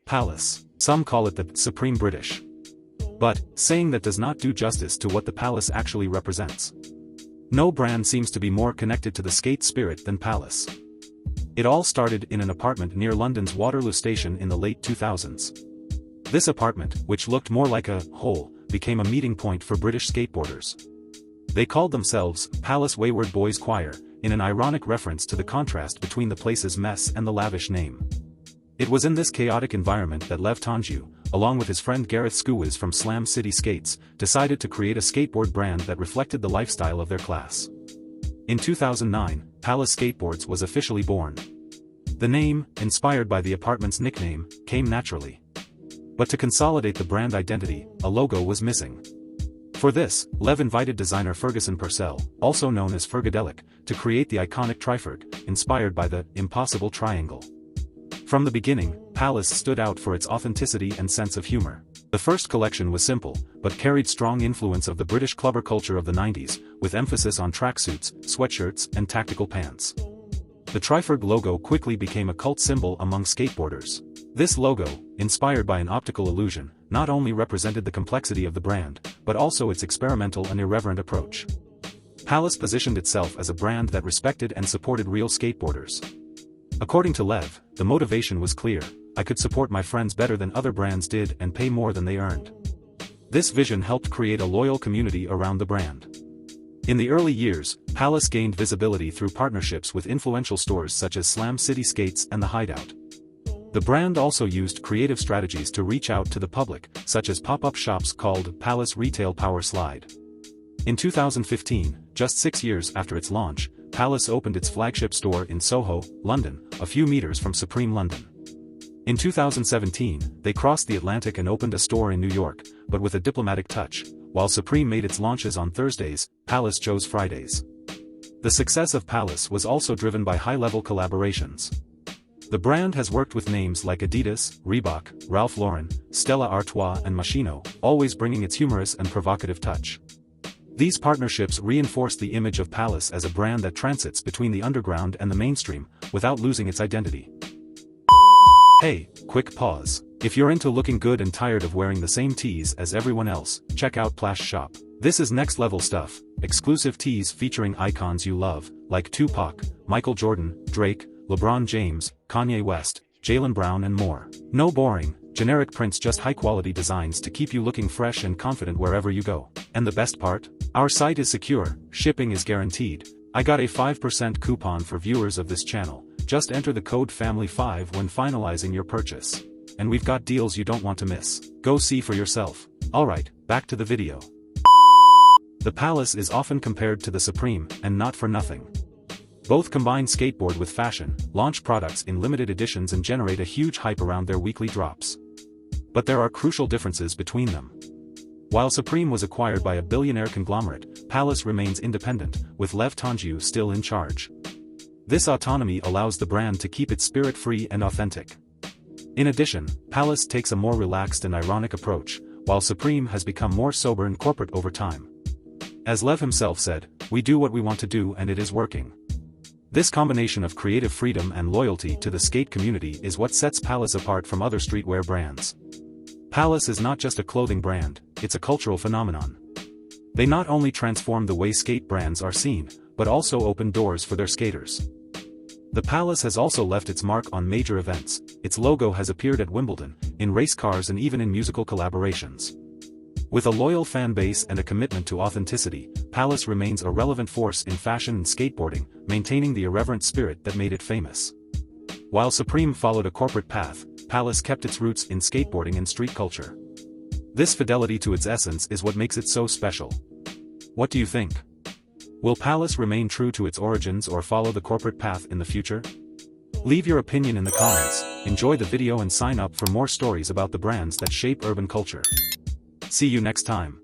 Palace. Some call it the Supreme British. But, saying that does not do justice to what the Palace actually represents. No brand seems to be more connected to the skate spirit than Palace. It all started in an apartment near London's Waterloo Station in the late 2000s. This apartment, which looked more like a hole, became a meeting point for British skateboarders. They called themselves Palace Wayward Boys Choir, in an ironic reference to the contrast between the place's mess and the lavish name. It was in this chaotic environment that Lev Tanju, along with his friend Gareth Skuwiz from Slam City Skates, decided to create a skateboard brand that reflected the lifestyle of their class. In 2009, Palace Skateboards was officially born. The name, inspired by the apartment's nickname, came naturally. But to consolidate the brand identity, a logo was missing. For this, Lev invited designer Ferguson Purcell, also known as Fergadelic, to create the iconic Triferg, inspired by the impossible triangle. From the beginning, Palace stood out for its authenticity and sense of humor. The first collection was simple, but carried strong influence of the British clubber culture of the 90s, with emphasis on tracksuits, sweatshirts, and tactical pants. The Triferg logo quickly became a cult symbol among skateboarders. This logo, inspired by an optical illusion, not only represented the complexity of the brand, but also its experimental and irreverent approach. Palace positioned itself as a brand that respected and supported real skateboarders. According to Lev, the motivation was clear: I could support my friends better than other brands did and pay more than they earned. This vision helped create a loyal community around the brand. In the early years, Palace gained visibility through partnerships with influential stores such as Slam City Skates and The Hideout. The brand also used creative strategies to reach out to the public, such as pop-up shops called Palace Retail Power Slide. In 2015, just 6 years after its launch, Palace opened its flagship store in Soho, London, a few meters from Supreme London. In 2017, they crossed the Atlantic and opened a store in New York, but with a diplomatic touch. While Supreme made its launches on Thursdays, Palace chose Fridays. The success of Palace was also driven by high-level collaborations. The brand has worked with names like Adidas, Reebok, Ralph Lauren, Stella Artois and Moschino, always bringing its humorous and provocative touch. These partnerships reinforce the image of Palace as a brand that transits between the underground and the mainstream, without losing its identity. Hey, quick pause. If you're into looking good and tired of wearing the same tees as everyone else, check out Plash Shop. This is next-level stuff, exclusive tees featuring icons you love, like Tupac, Michael Jordan, Drake, LeBron James, Kanye West, Jaylen Brown and more. No boring, generic prints, just high-quality designs to keep you looking fresh and confident wherever you go. And the best part? Our site is secure, shipping is guaranteed. I got a 5% coupon for viewers of this channel. Just enter the code FAMILY5 when finalizing your purchase. And we've got deals you don't want to miss. Go see for yourself. Alright, back to the video. The Palace is often compared to the Supreme, and not for nothing. Both combine skateboard with fashion, launch products in limited editions and generate a huge hype around their weekly drops. But there are crucial differences between them. While Supreme was acquired by a billionaire conglomerate, Palace remains independent, with Lev Tanju still in charge. This autonomy allows the brand to keep its spirit free and authentic. In addition, Palace takes a more relaxed and ironic approach, while Supreme has become more sober and corporate over time. As Lev himself said, "We do what we want to do and it is working." This combination of creative freedom and loyalty to the skate community is what sets Palace apart from other streetwear brands. Palace is not just a clothing brand, it's a cultural phenomenon. They not only transform the way skate brands are seen, but also open doors for their skaters. The Palace has also left its mark on major events. Its logo has appeared at Wimbledon, in race cars and even in musical collaborations. With a loyal fan base and a commitment to authenticity, Palace remains a relevant force in fashion and skateboarding, maintaining the irreverent spirit that made it famous. While Supreme followed a corporate path, Palace kept its roots in skateboarding and street culture. This fidelity to its essence is what makes it so special. What do you think? Will Palace remain true to its origins or follow the corporate path in the future? Leave your opinion in the comments, enjoy the video and sign up for more stories about the brands that shape urban culture. See you next time.